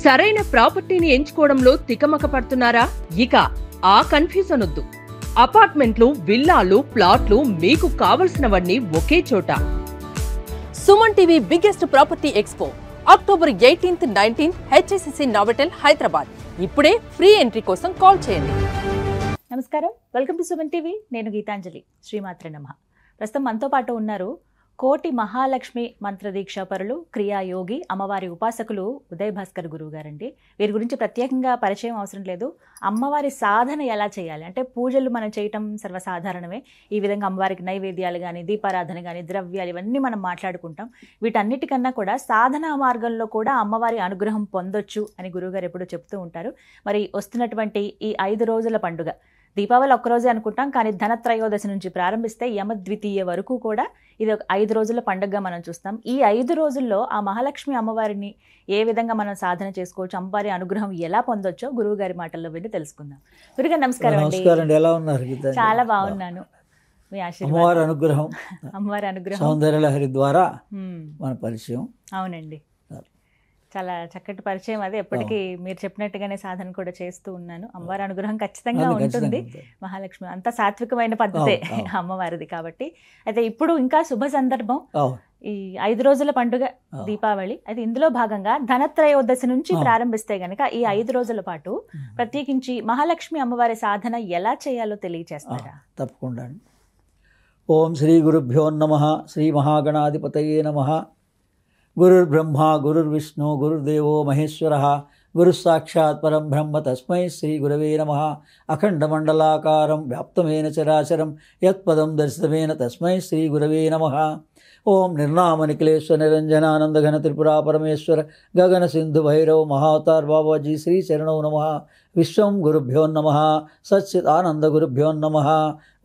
సరైన ప్రాపర్టీని ఎంచుకోవడంలో తికమక పడుతున్నారా? ఇక ఆ కన్ఫ్యూజన్ వద్దు. అపార్ట్మెంట్లు, విల్లాలు, ప్లాట్లు మీకు కావలసినవన్నీ ఒకే చోట. Suman TV biggest property expo October 18th, 19th HSCC Novotel, Hyderabad. ఇప్పుడే ఫ్రీ ఎంట్రీ కోసం కాల్ చేయండి. నమస్కారం, వెల్కమ్ టు సుమన్ టీవీ. నేను గీతాంజలి. శ్రీమాత్రే నమః. ప్రస్తుతం మనతో పాటు ఉన్నారు కోటి మహాలక్ష్మి మంత్రదీక్ష పరులు, క్రియాయోగి, అమ్మవారి ఉపాసకులు ఉదయ్ భాస్కర్ గురువు గారండి. వీరి గురించి ప్రత్యేకంగా పరిచయం అవసరం లేదు. అమ్మవారి సాధన ఎలా చేయాలి అంటే, పూజలు మనం చేయటం సర్వసాధారణమే. ఈ విధంగా అమ్మవారికి నైవేద్యాలు కానీ, దీపారాధన కానీ, ద్రవ్యాలు ఇవన్నీ మనం మాట్లాడుకుంటాం. వీటన్నిటికన్నా కూడా సాధనా మార్గంలో కూడా అమ్మవారి అనుగ్రహం పొందొచ్చు అని గురువుగారు ఎప్పుడూ చెప్తూ ఉంటారు. మరి వస్తున్నటువంటి ఈ 5 రోజుల పండుగ, దీపావళి ఒక్కరోజే అనుకుంటాం, కానీ ధనత్రయోదశి నుంచి ప్రారంభిస్తే యమద్వితీయ వరకు కూడా ఇది ఒక 5 రోజుల పండుగగా మనం చూస్తాం. ఈ 5 రోజుల్లో ఆ మహాలక్ష్మి అమ్మవారిని ఏ విధంగా మనం సాధన చేసుకోవచ్చు, అమ్మవారి అనుగ్రహం ఎలా పొందొచ్చో గురువు గారి మాటల్లో విని తెలుసుకుందాం. గురుగారు నమస్కారం అండి. ఎలా ఉన్నారు? చాలా బాగున్నాను. మీ ఆశీర్వాదం, అమ్మవారి అనుగ్రహం, సౌందర్యలహరి ద్వారా మన పరిచయం. అవునండి, చాలా చక్కటి పరిచయం. అదే ఎప్పటికీ మీరు చెప్పినట్టుగానే సాధన కూడా చేస్తూ ఉన్నాను. అమ్మవారి అనుగ్రహం ఖచ్చితంగా ఉంటుంది. మహాలక్ష్మి అంత సాత్వికమైన పద్ధతే అమ్మవారిది కాబట్టి. అయితే ఇప్పుడు ఇంకా శుభ సందర్భం, ఈ 5 రోజుల పండుగ దీపావళి. అయితే ఇందులో భాగంగా ధనత్రయోదశి నుంచి ప్రారంభిస్తే గనక ఈ 5 రోజుల పాటు ప్రత్యేకించి మహాలక్ష్మి అమ్మవారి సాధన ఎలా చేయాలో తెలియచేస్తారా? తప్పకుండా. ఓం శ్రీ గురుభ్యో నమః. శ్రీ మహాగణాధిపతయే నమః. గురుర్బ్రహ్మ గురుర్విష్ణు గురుర్దేవో మహేశ్వరః. గురు సాక్షాత్ పరం బ్రహ్మ తస్మై శ్రీ గురవే నమః. అఖండమండలాకారం వ్యాప్తమేన చరాచరం యత్పదం దర్శితమేన తస్మై శ్రీ గురవే నమః. ఓం నిర్నామ నిఖిలేశ్వర నిరంజనానందఘన త్రిపురా పరమేశ్వర గగన సింధు భైరవ మహావతార్ బాబాజీ శ్రీ చరణౌ నమః. విశ్వం గురుభ్యో నమః. సచ్చిదానంద గురుభ్యో నమః.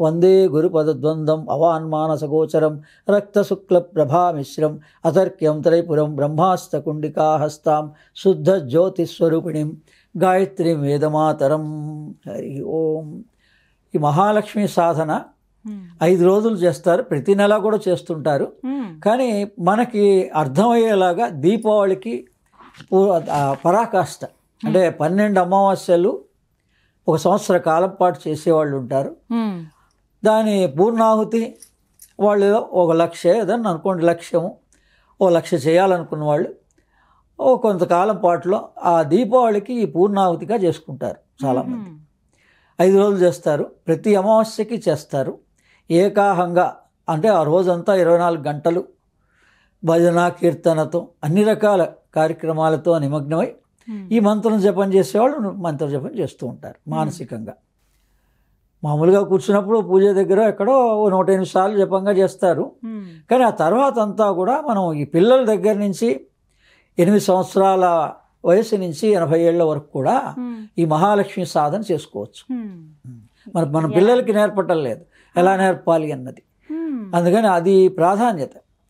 వందే గురుపదద్వందం అవాన్మానసగోచరం రక్తశుక్ల ప్రభామిశ్రం అతర్క్యం త్రైపురం బ్రహ్మాస్తకుండికాహస్తాం శుద్ధ జ్యోతిస్వరూపిణిం గాయత్రీం వేదమాతరం. హరి ఓం. ఈ మహాలక్ష్మి సాధన 5 రోజులు చేస్తారు, ప్రతి నెల కూడా చేస్తుంటారు. కానీ మనకి అర్థమయ్యేలాగా దీపావళికి పరాకాష్ట అంటే 12 అమావాస్యలు ఒక సంవత్సర కాలం పాటు చేసేవాళ్ళు ఉంటారు. దాని పూర్ణాహుతి వాళ్ళు 1 లక్ష ఏదన్నా అనుకోండి, లక్ష్యము 1 లక్ష చేయాలనుకున్న వాళ్ళు కొంతకాలం పాటులో ఆ దీపావళికి ఈ పూర్ణాహుతిగా చేసుకుంటారు చాలామంది. 5 రోజులు చేస్తారు, ప్రతి అమావాస్యకి చేస్తారు. ఏకాహంగా అంటే ఆ రోజంతా 24 గంటలు భజన కీర్తనతో అన్ని రకాల కార్యక్రమాలతో నిమగ్నమై ఈ మంత్రం జపం చేసేవాళ్ళు మంత్ర జపం చేస్తూ ఉంటారు మానసికంగా. మామూలుగా కూర్చున్నప్పుడు పూజ దగ్గర ఎక్కడో 108 సార్లు జపంగా చేస్తారు. కానీ ఆ తర్వాత అంతా కూడా మనం ఈ పిల్లల దగ్గర నుంచి 8 సంవత్సరాల వయసు నుంచి 80 ఏళ్ల వరకు కూడా ఈ మహాలక్ష్మి సాధన చేసుకోవచ్చు. మన పిల్లలకి నేర్పటం లేదు, ఎలా నేర్పాలి అన్నది. అందుకని అది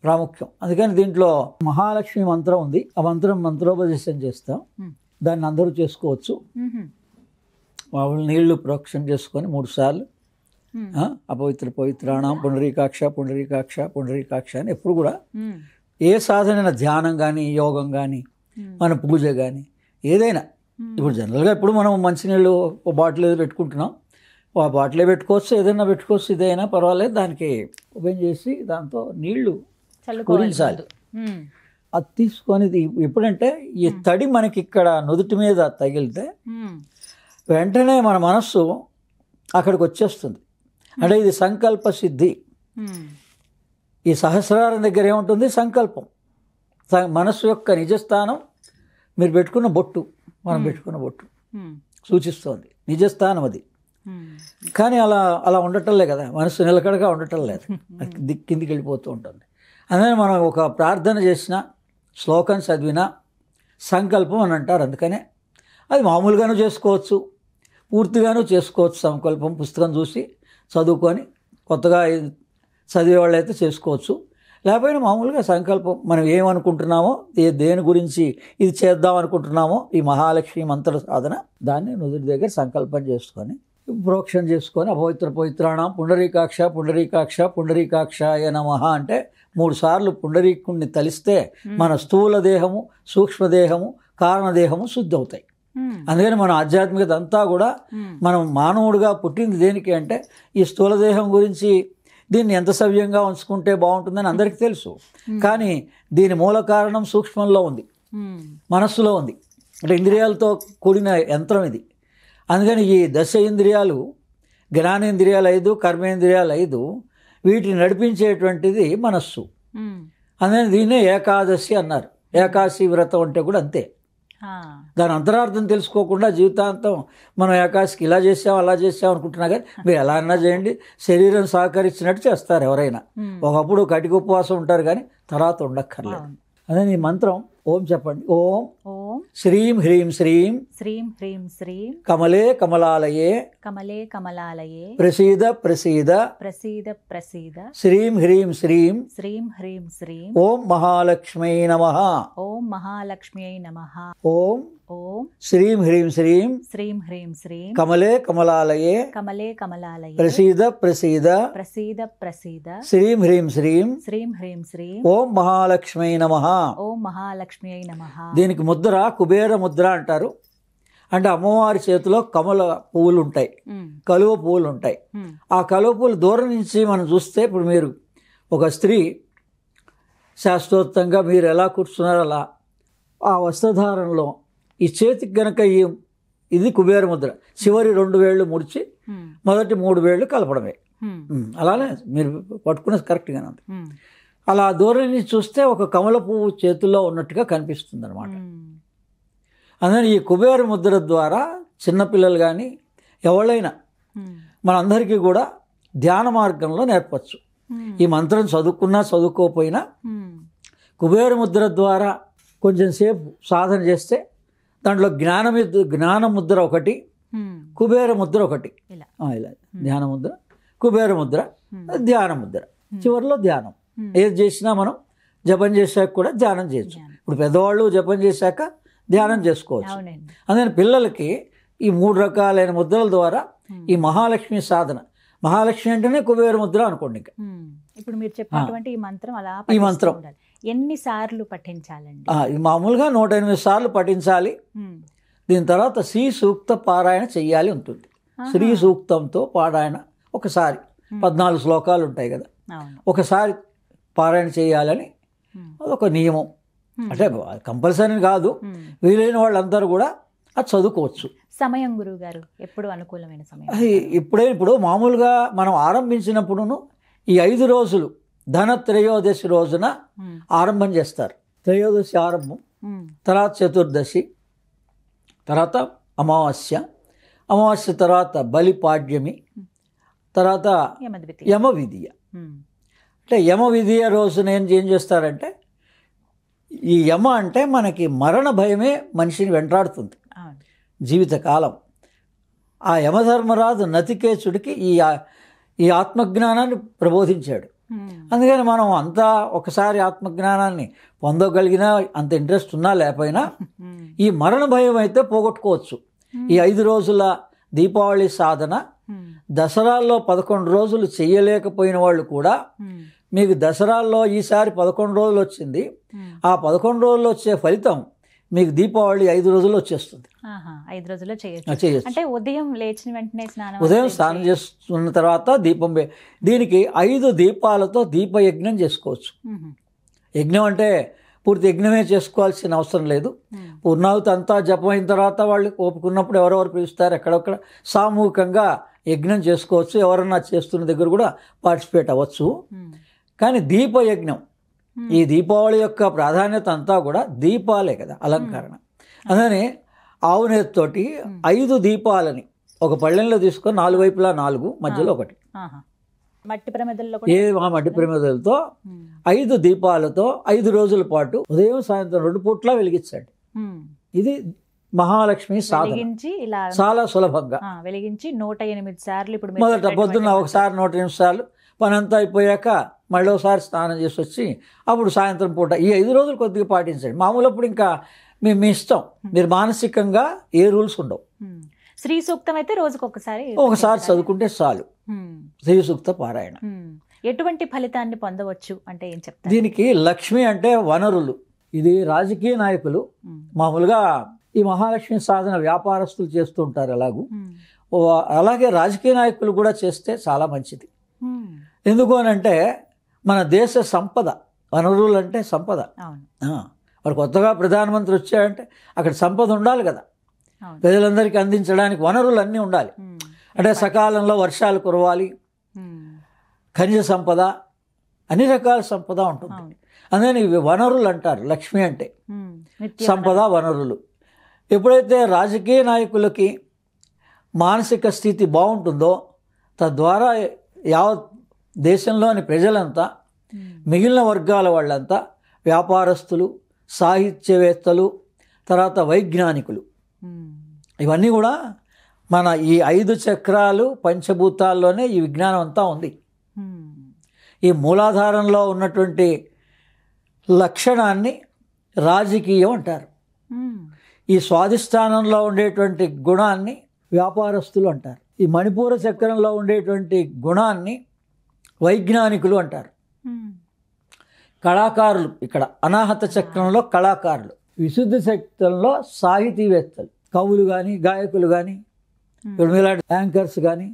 ప్రాముఖ్యం. అందుకని దీంట్లో మహాలక్ష్మి మంత్రం ఉంది. ఆ మంత్రోపదేశం చేస్తాం, దాన్ని అందరూ చేసుకోవచ్చు. మామూలు నీళ్లు ప్రోక్షణ చేసుకొని 3 సార్లు అపవిత్ర పవిత్రాణం పుండరీకాక్ష పుండరీకాక్ష పుండరీకాక్ష అని ఎప్పుడు కూడా ఏ సాధన, ధ్యానం కానీ, యోగం కానీ, మన పూజ కానీ ఏదైనా, ఇప్పుడు జనరల్గా ఇప్పుడు మనం మంచినీళ్ళు ఒక బాటిల్ ఏదో పెట్టుకుంటున్నాం, ఆ బాటిలే పెట్టుకోవచ్చు, ఏదైనా పెట్టుకోవచ్చు, ఇదైనా పర్వాలేదు. దానికి ఓపెన్ చేసి దాంతో నీళ్లు కురించాలి. అది తీసుకొని ఎప్పుడంటే ఈ తడి మనకి ఇక్కడ నుదుటి మీద తగిలితే వెంటనే మన మనస్సు అక్కడికి వచ్చేస్తుంది. అంటే ఇది సంకల్ప సిద్ధి. ఈ సహస్రారం దగ్గర ఏముంటుంది? సంకల్పం. మనస్సు యొక్క నిజస్థానం మీరు పెట్టుకున్న బొట్టు, మనం పెట్టుకున్న బొట్టు సూచిస్తోంది నిజస్థానం అది. కానీ అలా ఉండటంలే కదా, మనసు నిలకడగా ఉండటం లేదు, కిందికి వెళ్ళిపోతూ ఉంటుంది. అందుకని మనం ఒక ప్రార్థన చేసిన, శ్లోకం చదివినా సంకల్పం అని అంటారు. అందుకనే అది మామూలుగానూ చేసుకోవచ్చు, పూర్తిగానూ చేసుకోవచ్చు. సంకల్పం పుస్తకం చూసి చదువుకొని కొత్తగా చదివేవాళ్ళు అయితే చేసుకోవచ్చు. లేకపోయినా మామూలుగా సంకల్పం మనం ఏమనుకుంటున్నామో, దేని గురించి ఇది చేద్దాం అనుకుంటున్నామో ఈ మహాలక్ష్మి మంత్ర సాధన, దాన్ని నుదుటి దగ్గర సంకల్పం చేసుకొని ప్రోక్షణ చేసుకొని అపవిత్ర పవిత్రాణం పుండరీకాక్ష పుండరీకాక్ష పుండరీకాక్షాయ నమః అంటే 3 సార్లు పుండరీకుణ్ణి తలిస్తే మన స్థూల దేహము, సూక్ష్మదేహము, కారణదేహము శుద్ధి అవుతాయి. అందుకని మన ఆధ్యాత్మికత అంతా కూడా మనం మానవుడిగా పుట్టింది దేనికి అంటే ఈ స్థూలదేహం గురించి దీన్ని ఎంత సవ్యంగా ఉంచుకుంటే బాగుంటుందని అందరికీ తెలుసు. కానీ దీని మూల కారణం సూక్ష్మంలో ఉంది, మనస్సులో ఉంది. అంటే ఇంద్రియాలతో కూడిన యంత్రం ఇది. అందుకని ఈ దశ ఇంద్రియాలు, జ్ఞానేంద్రియాలు 5, కర్మేంద్రియాలు 5, వీటిని నడిపించేటువంటిది మనస్సు. అందుకని దీన్నే ఏకాదశి అన్నారు. ఏకాదశి వ్రతం అంటే కూడా అంతే. దాని అంతరార్థం తెలుసుకోకుండా జీవితాంతం మనం ఏకాదశికి ఇలా చేసాం అలా చేసాం అనుకుంటున్నా, కానీ మీరు ఎలా అన్నా చేయండి, శరీరం సహకరించినట్టు చేస్తారు ఎవరైనా. ఒకప్పుడు కటిక ఉపవాసం ఉంటారు కానీ తర్వాత ఉండక్కర్లేదు. అదే ఈ మంత్రం ఓం చెప్పండి. ఓం ఓం శ్రీం హ్రీం శ్రీం శ్రీం హ్రీం శ్రీం కమలే కమలాలయే కమలే కమలాలయే ప్రసీద ప్రసీద ప్రసీద ప్రసీద శ్రీం హ్రీం శ్రీం శ్రీం హ్రీం శ్రీం ఓం మహాలక్ష్మై నమః ఓం మహాలక్ష్మ్యై నమః ఓం ఓం శ్రీం హ్రీం శ్రీం శ్రీం హ్రీం శ్రీం కమలే కమలాలయే కమలే కమలాలయే ప్రసీద ప్రసీద ప్రసీద ప్రసీద శ్రీం హ్రీం శ్రీం శ్రీం హ్రీం శ్రీం ఓం మహాలక్ష్మై నమః. ఓం మహాలక్ష్మ్యై నమః. దీనికి ముద్ర కుబేర ముద్ర అంటారు. అంటే అమ్మవారి చేతిలో కమల పువ్వులు ఉంటాయి, కలువ పువ్వులు ఉంటాయి. ఆ కలువ పువ్వులు దూరం నుంచి మనం చూస్తే, ఇప్పుడు మీరు ఒక స్త్రీ శాస్త్రోక్తంగా మీరు ఎలా కూర్చున్నారో అలా ఆ వస్త్రధారణలో ఈ చేతికి గనక ఇది కుబేర ముద్ర, చివరి 2 వేళ్ళు ముడిచి మొదటి 3 వేళ్ళు కలపడమే. అలానే మీరు పట్టుకునేది కరెక్ట్గానే ఉంది. అలా దూరం నుంచి చూస్తే ఒక కమల పువ్వు చేతుల్లో ఉన్నట్టుగా కనిపిస్తుంది అనమాట. అందుకని ఈ కుబేర ముద్ర ద్వారా చిన్నపిల్లలు కానీ ఎవరైనా మనందరికీ కూడా ధ్యాన మార్గంలో నేర్పచ్చు. ఈ మంత్రం చదువుకున్నా చదువుకోకపోయినా కుబేర ముద్ర ద్వారా కొంచెం సేపు సాధన చేస్తే దాంట్లో జ్ఞాన ముద్ర ఒకటి, కుబేర ముద్ర ఒకటి. ఇలా ధ్యాన ముద్ర, కుబేర ముద్ర, ధ్యాన ముద్ర, చివరిలో ధ్యానం. ఏది చేసినా మనం జపం చేశాక కూడా ధ్యానం చేయొచ్చు. ఇప్పుడు పెద్దవాళ్ళు జపం చేశాక ధ్యానం చేసుకోవచ్చు. అందుకని పిల్లలకి ఈ 3 రకాలైన ముద్రల ద్వారా ఈ మహాలక్ష్మి సాధన, మహాలక్ష్మి అంటేనే కుబేర ముద్ర అనుకోండి. ఇప్పుడు మీరు చెప్పినటువంటి ఈ మంత్రం అలా ఈ మంత్రం ఎన్నిసార్లు పఠించాలండి? మామూలుగా 108 సార్లు పఠించాలి. దీని తర్వాత శ్రీ సూక్త పారాయణ చెయ్యాలి ఉంటుంది. శ్రీ సూక్తంతో పారాయణ ఒకసారి 14 శ్లోకాలు ఉంటాయి కదా, ఒకసారి పారాయణ చేయాలని ఒక నియమం. అంటే కంపల్సరీ కాదు, వీలైన వాళ్ళందరూ కూడా అది చదువుకోవచ్చు. సమయం గురువు గారు ఎప్పుడు అనుకూలమైన సమయం? ఇప్పుడు మామూలుగా మనం ఆరంభించినప్పుడును ఈ 5 రోజులు ధనత్రయోదశి రోజున ఆరంభం చేస్తారు. త్రయోదశి ఆరంభం, తర్వాత చతుర్దశి, తర్వాత అమావాస్య, అమావాస్య తర్వాత బలిపాడ్యమి, తర్వాత యమ విధియ. అంటే యమ విధియ రోజున ఏం చేస్తారంటే, ఈ యమ అంటే మనకి మరణ భయమే మనిషిని వెంటాడుతుంది జీవితకాలం. ఆ యమధర్మరాజు నచికేతుడికి ఈ ఆత్మజ్ఞానాన్ని ప్రబోధించాడు. అందుకని మనం అంతా ఒకసారి ఆత్మజ్ఞానాన్ని పొందగలిగినా, అంత ఇంట్రెస్ట్ ఉన్నా లేకపోయినా, ఈ మరణ భయం అయితే పోగొట్టుకోవచ్చు. ఈ 5 రోజుల దీపావళి సాధన దసరాల్లో 11 రోజులు చెయ్యలేకపోయిన వాళ్ళు కూడా, మీకు దసరాల్లో ఈసారి 11 రోజులు వచ్చింది, ఆ 11 రోజులు వచ్చే ఫలితం మీకు దీపావళి 5 రోజుల్లో వచ్చేస్తుంది. 5 రోజుల్లో చేయొచ్చు. అంటే ఉదయం లేచిన వెంటనే స్నానం చేస్తున్న తర్వాత దీపం, దీనికి 5 దీపాలతో దీపయజ్ఞం చేసుకోవచ్చు. యజ్ఞం అంటే పూర్తి యజ్ఞమే చేసుకోవాల్సిన అవసరం లేదు. పూర్ణాహుతి అంతా జపం అయిన తర్వాత వాళ్ళు ఓపుకున్నప్పుడు ఎవరెవరు పిలుస్తారు ఎక్కడొక్కడ సామూహికంగా యజ్ఞం చేసుకోవచ్చు. ఎవరన్నా చేస్తున్న దగ్గర కూడా పార్టిసిపేట్ అవ్వచ్చు. కానీ దీపయజ్ఞం, ఈ దీపావళి యొక్క ప్రాధాన్యత అంతా కూడా దీపాలే కదా, అలంకరణ. అందుకని ఆవు నేతితోటి 5 దీపాలని ఒక పళ్ళెంలో తీసుకొని 4 వైపులా 4, మధ్యలో 1, మట్టి ప్రమిదల్లో మట్టి ప్రమిదలతో 5 దీపాలతో 5 రోజుల పాటు ఉదయం సాయంత్రం 2 పూట్లా వెలిగించండి. ఇది మహాలక్ష్మి సాధన. చాలా సులభంగా వెలిగించి 108 సార్లు. ఇప్పుడు మొదట పొద్దున్న ఒకసారి 108 సార్లు, పని అంతా అయిపోయాక మళ్ళీ ఒకసారి స్నానం చేసి వచ్చి అప్పుడు సాయంత్రం పూట ఈ 5 రోజులు కొద్దిగా పాటించండి. మామూలు అప్పుడు ఇంకా మీ ఇష్టం, మీరు మానసికంగా ఏ రూల్స్ ఉండవు. శ్రీ సూక్తం అయితే రోజుకు ఒకసారి చదువుకుంటే చాలు. శ్రీ సూక్త పారాయణ. ఎటువంటి ఫలితాన్ని పొందవచ్చు అంటే ఏం చెప్తారు? దీనికి లక్ష్మి అంటే వనరులు. ఇది రాజకీయ నాయకులు మామూలుగా ఈ మహాలక్ష్మి సాధన వ్యాపారస్తులు చేస్తూ ఉంటారు ఎలాగూ. అలాగే రాజకీయ నాయకులు కూడా చేస్తే చాలా మంచిది. ఎందుకు అనంటే మన దేశ సంపద, వనరులు అంటే సంపద. వాడు కొత్తగా ప్రధానమంత్రి వచ్చాడంటే అక్కడ సంపద ఉండాలి కదా, ప్రజలందరికీ అందించడానికి వనరులు అన్నీ ఉండాలి. అంటే సకాలంలో వర్షాలు కురవాలి, ఖనిజ సంపద, అన్ని రకాల సంపద ఉంటుంది. అందుకని ఇవి వనరులు అంటారు. లక్ష్మి అంటే సంపద, వనరులు. ఎప్పుడైతే రాజకీయ నాయకులకి మానసిక స్థితి బాగుంటుందో తద్వారా యావత్ దేశంలోని ప్రజలంతా, మిగిలిన వర్గాల వాళ్ళంతా, వ్యాపారస్తులు, సాహిత్యవేత్తలు, తర్వాత వైజ్ఞానికులు, ఇవన్నీ కూడా మన ఈ 5 చక్రాలు పంచభూతాల్లోనే ఈ విజ్ఞానం అంతా ఉంది. ఈ మూలాధారంలో ఉన్నటువంటి లక్షణాన్ని రాజకీయం అంటారు. ఈ స్వాధిష్టానంలో ఉండేటువంటి గుణాన్ని వ్యాపారస్తులు అంటారు. ఈ మణిపూర చక్రంలో ఉండేటువంటి గుణాన్ని వైజ్ఞానికులు అంటారు. కళాకారులు, ఇక్కడ అనాహత చక్రంలో కళాకారులు, విశుద్ధి చక్రంలో సాహితీవేత్తలు, కవులు కానీ, గాయకులు కానీ, మీలాంటి యాంకర్స్ కానీ,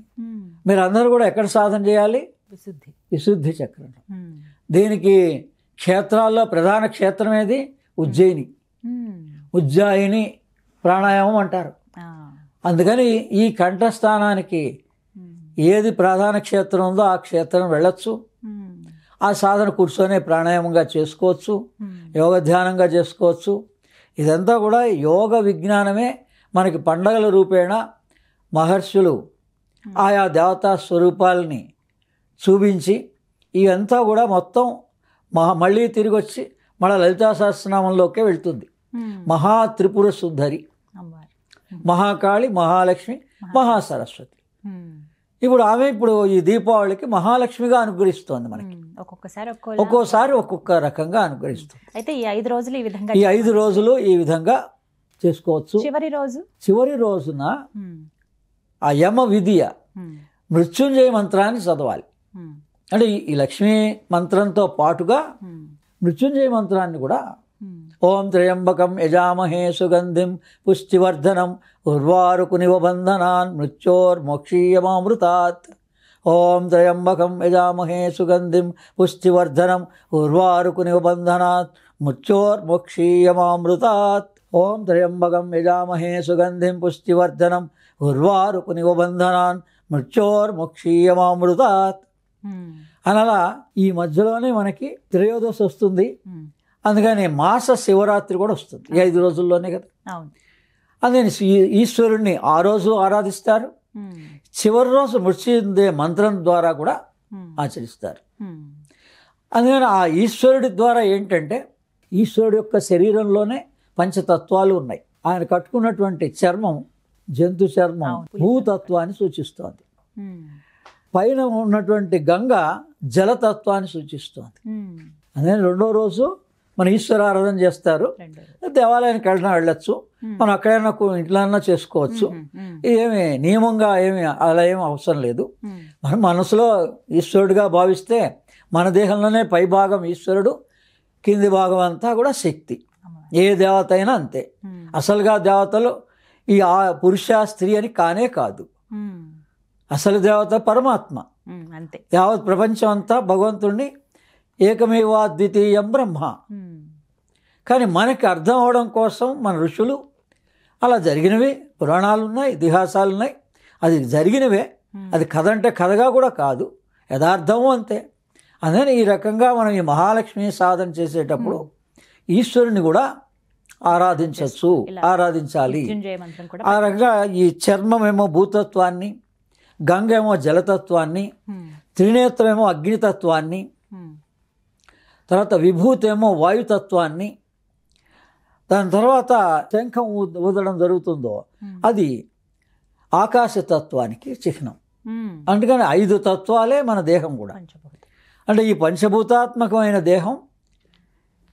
మీరు అందరూ కూడా ఎక్కడ సాధన చేయాలి? విశుద్ధి చక్రంలో. దీనికి క్షేత్రాల్లో ప్రధాన క్షేత్రం ఏది? ఉజ్జయిని. ఉజ్జాయిని ప్రాణాయామం అంటారు. అందుకని ఈ కంఠస్థానానికి ఏది ప్రధాన క్షేత్రం ఉందో ఆ క్షేత్రం వెళ్ళొచ్చు. ఆ సాధన కూర్చొని ప్రాణాయామంగా చేసుకోవచ్చు, యోగ ధ్యానంగా చేసుకోవచ్చు. ఇదంతా కూడా యోగ విజ్ఞానమే. మనకి పండగల రూపేణ మహర్షులు ఆయా దేవతా స్వరూపాలని చూపించి ఇవంతా కూడా మొత్తం మళ్ళీ తిరిగి వచ్చి మన లలితా సహస్రనామంలోకే వెళ్తుంది. మహా త్రిపుర సుందరి, మహాకాళి, మహాలక్ష్మి, మహాసరస్వతి. ఇప్పుడు ఆమె ఇప్పుడు ఈ దీపావళికి మహాలక్ష్మిగా అనుగ్రహిస్తోంది మనకి. ఒక్కోసారి ఒక్కొక్క రకంగా అనుగ్రహిస్తుంది. అయితే ఈ 5 రోజులు ఈ విధంగా, ఈ 5 రోజులు ఈ విధంగా చేసుకోవచ్చు. చివరి రోజున ఆ యమ విధియ మృత్యుంజయ మంత్రాన్ని చదవాలి. అంటే ఈ లక్ష్మీ మంత్రంతో పాటుగా మృత్యుంజయ మంత్రాన్ని కూడా ఓం త్రయంబకం యజామహే సుగంధిం పుష్టివర్ధనం ఉర్వారుకునివ బంధనాన్ మృత్యోర్మోక్షీయమామృతాత్. ఓం త్రయంబకం యజామహే సుగంధిం పుష్టివర్ధనం ఉర్వారుకునివ బంధనాత్ మృత్యోర్మోక్షీయమామృతాత్. ఓం త్రయంబకం యజామహే సుగంధిం పుష్టివర్ధనం ఉర్వారుకునివ బంధనాన్ మృత్యోర్మోక్షీయమామృతాత్. అనలా ఈ మధ్యలోనే మనకి త్రయోదశి వస్తుంది. అందుకని మాస శివరాత్రి కూడా వస్తుంది ఈ 5 రోజుల్లోనే కదా. అందుకని ఈశ్వరుణ్ణి ఆ రోజు ఆరాధిస్తారు. చివరి రోజు మృత్యుంజయ మంత్రం ద్వారా కూడా ఆచరిస్తారు. అందుకని ఆ ఈశ్వరుడి ద్వారా ఏంటంటే ఈశ్వరుడు యొక్క శరీరంలోనే పంచతత్వాలు ఉన్నాయి. ఆయన కట్టుకున్నటువంటి చర్మం జంతు చర్మం భూతత్వాన్ని సూచిస్తోంది. పైన ఉన్నటువంటి గంగ జలతత్వాన్ని సూచిస్తోంది. అందుకని 2వ రోజు మన ఈశ్వర ఆరాధన చేస్తారు. దేవాలయానికి వెళ్ళొచ్చు, మనం అక్కడైనా ఇంట్లోనే చేసుకోవచ్చు. ఏమి నియమంగా అలా ఏమి అవసరం లేదు. మనం మనసులో ఈశ్వరుడిగా భావిస్తే మన దేహంలోనే పై భాగం ఈశ్వరుడు, కింది భాగం అంతా కూడా శక్తి. ఏ దేవత అయినా అంతే. అసలుగా దేవతలు ఈ పురుష స్త్రీ అని కానే కాదు. అసలు దేవత పరమాత్మ. అంతే. యావత్ ప్రపంచం అంతా భగవంతుడిని ఏకమేవా ద్వితీయం బ్రహ్మ. కానీ మనకి అర్థం అవడం కోసం మన ఋషులు అలా జరిగినవి పురాణాలు ఉన్నాయి, ఇతిహాసాలు ఉన్నాయి. అది జరిగినవే. అది కథ అంటే కథగా కూడా కాదు, యథార్థము అంతే. అందుకని ఈ రకంగా మనం ఈ మహాలక్ష్మి సాధన చేసేటప్పుడు ఈశ్వరుని కూడా ఆరాధించాలి. ఆ రకంగా ఈ చర్మమేమో భూతత్వాన్ని, గంగ ఏమో జలతత్వాన్ని, త్రినేత్రమేమో అగ్నితత్వాన్ని, తర్వాత విభూతి ఏమో వాయుతత్వాన్ని, దాని తర్వాత శంఖం ఊదడం జరుగుతుందో అది ఆకాశతత్వానికి చిహ్నం. అందుకని 5 తత్వాలే మన దేహం కూడా. అంటే ఈ పంచభూతాత్మకమైన దేహం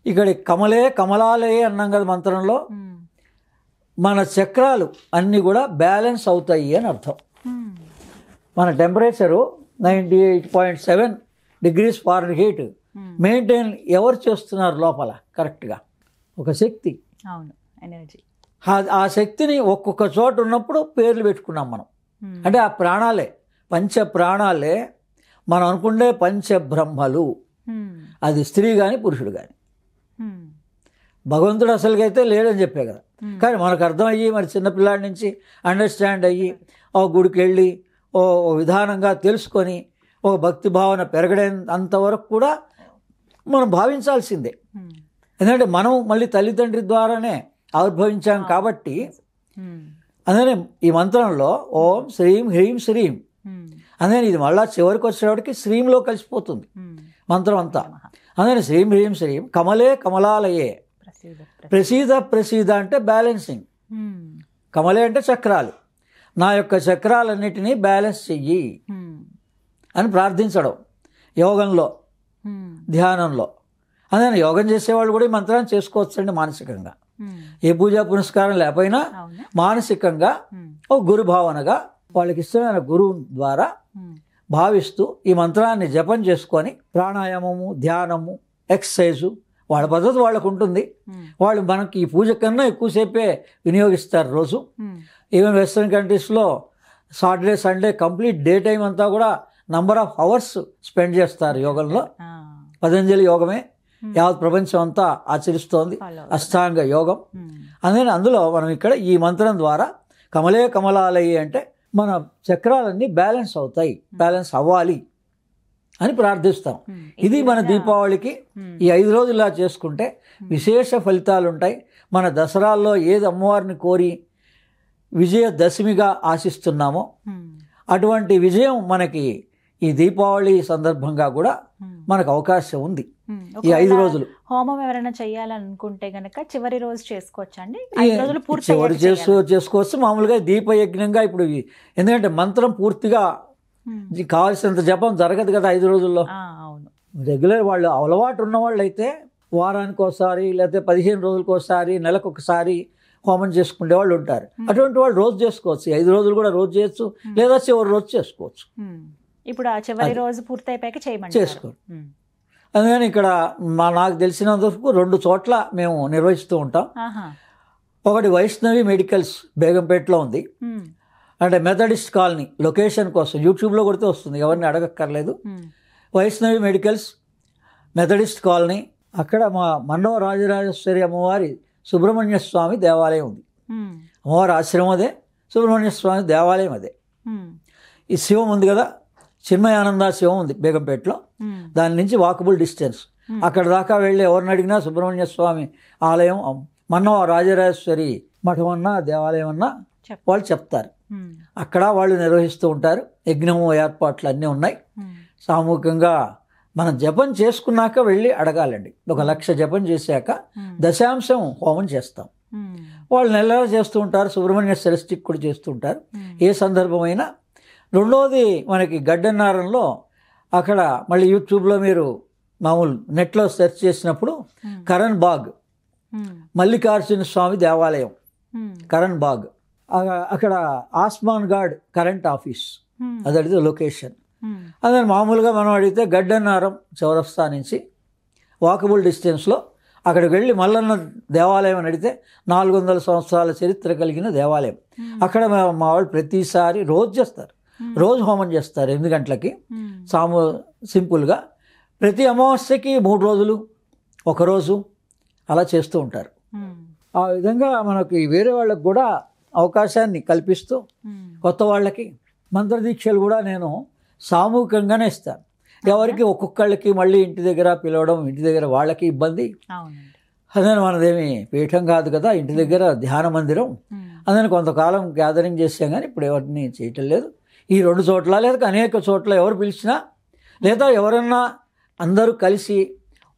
ఇక్కడ కమలాలే అన్నాం కదా మంత్రంలో. మన చక్రాలు అన్నీ కూడా బ్యాలెన్స్ అవుతాయి అని అర్థం. మన టెంపరేచరు 98.7 degrees Fahrenheit మెయింటైన్ ఎవరు చేస్తున్నారు లోపల కరెక్ట్గా? ఒక శక్తి. అవును, ఎనర్జీ. ఆ శక్తిని ఒక్కొక్క చోట ఉన్నప్పుడు పేర్లు పెట్టుకున్నాం మనం. అంటే ఆ ప్రాణాలే, పంచ ప్రాణాలే మనం అనుకుంటే పంచబ్రహ్మలు. అది స్త్రీ కానీ పురుషుడు కానీ. భగవంతుడు అసలుకైతే లేడని చెప్పే కదా. కానీ మనకు అర్థమయ్యి మరి చిన్నపిల్లాడి నుంచి అండర్స్టాండ్ అయ్యి ఓ గుడికి వెళ్ళి ఓ విధానంగా తెలుసుకొని ఒక భక్తి భావన పెరగడంతవరకు కూడా మనం భావించాల్సిందే. ఎందుకంటే మనం మళ్ళీ తల్లిదండ్రి ద్వారానే ఆవిర్భవించాం కాబట్టి. అందుకని ఈ మంత్రంలో ఓం శ్రీం హ్రీం శ్రీం, అందుకని ఇది మళ్ళా చివరికి వచ్చేవాడికి శ్రీంలో కలిసిపోతుంది మంత్రం అంతా. అందుకని శ్రీం హ్రీం శ్రీం కమలే కమలాలయే ప్రసీద ప్రసీద అంటే బ్యాలెన్సింగ్. కమలే అంటే చక్రాలు, నా యొక్క చక్రాలన్నిటినీ బ్యాలెన్స్ చెయ్యి అని ప్రార్థించడం యోగంలో, ధ్యానంలో. అందుకని యోగం చేసేవాళ్ళు కూడా ఈ మంత్రాన్ని చేసుకోవచ్చండి మానసికంగా. ఏ పూజా పునస్కారం లేకపోయినా మానసికంగా ఒక గురు భావనగా వాళ్ళకి ఇష్టమైన గురువు ద్వారా భావిస్తూ ఈ మంత్రాన్ని జపం చేసుకొని ప్రాణాయామము, ధ్యానము, ఎక్సర్సైజు వాళ్ళ పద్ధతి వాళ్ళకు ఉంటుంది. వాళ్ళు మనకి ఈ పూజ కన్నా ఎక్కువసేపే వినియోగిస్తారు రోజు. ఈవెన్ వెస్ట్రన్ కంట్రీస్లో Saturday Sunday complete day time అంతా కూడా నంబర్ ఆఫ్ అవర్స్ స్పెండ్ చేస్తారు యోగంలో. పతంజలి యోగమే యావత్ ప్రపంచం అంతా ఆచరిస్తోంది, అష్టాంగ యోగం. అందుకని అందులో మనం ఇక్కడ ఈ మంత్రం ద్వారా కమలే కమలాలయ్యి అంటే మన చక్రాలన్నీ బ్యాలెన్స్ అవుతాయి, బ్యాలెన్స్ అవ్వాలి అని ప్రార్థిస్తాం. ఇది మన దీపావళికి ఈ 5 రోజులు ఇలా చేసుకుంటే విశేష ఫలితాలు ఉంటాయి. మన దసరాల్లో ఏది అమ్మవారిని కోరి విజయదశమిగా ఆశిస్తున్నామో అటువంటి విజయం మనకి ఈ దీపావళి సందర్భంగా కూడా మనకు అవకాశం ఉంది. ఈ 5 రోజులు హోమం ఎవరైనా చేయాలనుకుంటే గనక చివరి రోజు చేసుకోవచ్చండి. చివరి చేసుకోవచ్చు. మామూలుగా దీపయజ్ఞంగా ఇప్పుడు ఎందుకంటే మంత్రం పూర్తిగా కావాల్సినంత జపం జరగదు కదా 5 రోజుల్లో. రెగ్యులర్ వాళ్ళు అలవాటు ఉన్న వాళ్ళు అయితే వారానికి ఒకసారి లేకపోతే 15 రోజులకు ఒకసారి, నెలకు ఒకసారి హోమం చేసుకునే వాళ్ళు ఉంటారు. అటువంటి వాళ్ళు రోజు చేసుకోవచ్చు. 5 రోజులు కూడా రోజు చేయొచ్చు, లేదా చివరి రోజు చేసుకోవచ్చు. ఇప్పుడు ఆ చివరి రోజు పూర్తయిపోయాక చేసుకోండి. అందుకని ఇక్కడ నాకు తెలిసినంత వరకు 2 చోట్ల మేము నిర్వహిస్తూ ఉంటాం. ఒకటి వైష్ణవి మెడికల్స్ బేగంపేటలో ఉంది. అంటే మెథడిస్ట్ కాలనీ లొకేషన్ కోసం యూట్యూబ్లో కొడితే వస్తుంది, ఎవరిని అడగక్కర్లేదు. వైష్ణవి మెడికల్స్ మెథడిస్ట్ కాలనీ, అక్కడ మా మన్నవ రాజరాజేశ్వరి అమ్మవారి సుబ్రహ్మణ్య స్వామి దేవాలయం ఉంది. అమ్మవారి ఆశ్రమం అదే, సుబ్రహ్మణ్య స్వామి దేవాలయం అదే. ఈ శివం ఉంది కదా, చిన్మయానంద శివం ఉంది బేగంపేటలో, దాని నుంచి వాకబుల్ డిస్టెన్స్. అక్కడ దాకా వెళ్ళి ఎవరిని అడిగినా సుబ్రహ్మణ్య స్వామి ఆలయం, మన్నవ రాజరాజేశ్వరి మఠం అన్నా దేవాలయం అన్నా వాళ్ళు చెప్తారు. అక్కడ వాళ్ళు నిర్వహిస్తూ ఉంటారు. యజ్ఞము ఏర్పాట్లు అన్నీ ఉన్నాయి. సామూహికంగా మనం జపం చేసుకున్నాక వెళ్ళి అడగాలండి. 1,00,000 జపం చేశాక దశాంశం హోమం చేస్తాం. వాళ్ళు నెలలా చేస్తూ ఉంటారు. సుబ్రహ్మణ్య సెలస్టిక్ కూడా చేస్తూ ఉంటారు ఏ సందర్భమైనా. రెండోది మనకి గడ్డన్నారంలో అక్కడ మళ్ళీ యూట్యూబ్లో మీరు మామూలు నెట్లో సెర్చ్ చేసినప్పుడు కరణ్ బాగ్ మల్లికార్జున స్వామి దేవాలయం, కరణ్ బాగ్, అక్కడ ఆస్మాన్ గార్డ్ కరెంట్ ఆఫీస్ అదే లొకేషన్. అదే మామూలుగా మనం అడిగితే గడ్డన్నారం చౌరస్తా నుంచి వాకబుల్ డిస్టెన్స్లో అక్కడికి వెళ్ళి మల్లన్న దేవాలయం అని అడిగితే 400 సంవత్సరాల చరిత్ర కలిగిన దేవాలయం. అక్కడ మా వాళ్ళు ప్రతిసారి రోజు చేస్తారు, రోజు హోమం చేస్తారు 8 గంటలకి సింపుల్గా. ప్రతి అమావాస్యకి 3 రోజులు, 1 రోజు అలా చేస్తూ ఉంటారు. ఆ విధంగా మనకి వేరే వాళ్ళకి కూడా అవకాశాన్ని కల్పిస్తూ కొత్త వాళ్ళకి మంత్రదీక్షలు కూడా నేను సామూహికంగానే ఇస్తాను. ఎవరికి ఒక్కొక్కళ్ళకి మళ్ళీ ఇంటి దగ్గర పిలవడం, ఇంటి దగ్గర వాళ్ళకి ఇబ్బంది. అదే మనదేమి పీఠం కాదు కదా, ఇంటి దగ్గర ధ్యాన మందిరం. అదే కొంతకాలం గ్యాదరింగ్ చేసాం కానీ ఇప్పుడు ఎవరిని చేయటం లేదు. ఈ 2 చోట్ల లేదా అనేక చోట్ల ఎవరు పిలిచినా, లేదా ఎవరన్నా అందరూ కలిసి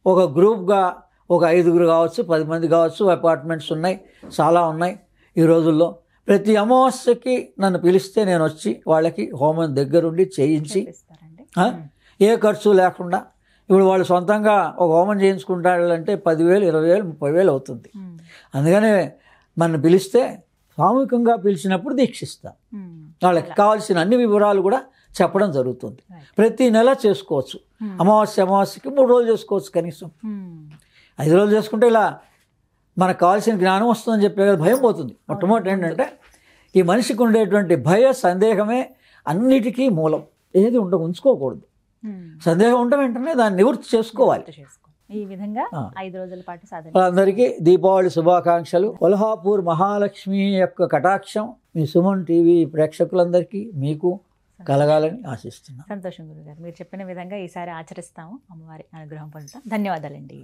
ఒక గ్రూప్గా ఒక 5గురు కావచ్చు, 10 మంది కావచ్చు, అపార్ట్మెంట్స్ ఉన్నాయి, చాలా ఉన్నాయి ఈ రోజుల్లో. ప్రతి అమావాస్యకి నన్ను పిలిస్తే నేను వచ్చి వాళ్ళకి హోమం దగ్గరుండి చేయించి ఏ ఖర్చు లేకుండా. ఇప్పుడు వాళ్ళు సొంతంగా ఒక హోమం చేయించుకుంటారంటే 10,000, 20,000, 30,000 అవుతుంది. అందుకనే నన్ను పిలిస్తే సామూహికంగా పిలిచినప్పుడు దీక్షిస్తాను. వాళ్ళకి కావాల్సిన అన్ని వివరాలు కూడా చెప్పడం జరుగుతుంది. ప్రతి నెల చేసుకోవచ్చు. అమావాస్యకి 3 రోజులు చేసుకోవచ్చు కనీసం. 5 రోజులు చేసుకుంటే ఇలా మనకు కావాల్సిన జ్ఞానం వస్తుందని చెప్పే కదా, భయం పోతుంది. మొట్టమొదటి ఏంటంటే ఈ మనిషికి ఉండేటువంటి భయ సందేహమే అన్నిటికీ మూలం. ఏది ఉంచుకోకూడదు. సందేహం ఉంటే వెంటనే దాన్ని నివృత్తి చేసుకోవాలి. ఈ విధంగా 5 రోజుల పాటు సాధన. అందరికీ దీపావళి శుభాకాంక్షలు. కొల్హాపూర్ మహాలక్ష్మి యొక్క కటాక్షం మీ సుమన్ టీవీ ప్రేక్షకులందరికీ మీకు కలగాలని ఆశిస్తున్నాను. సంతోషం గురుగారు. మీరు చెప్పిన విధంగా ఈసారి ఆచరిస్తాము, అమ్మవారి అనుగ్రహం పొందుతాం. ధన్యవాదాలండి.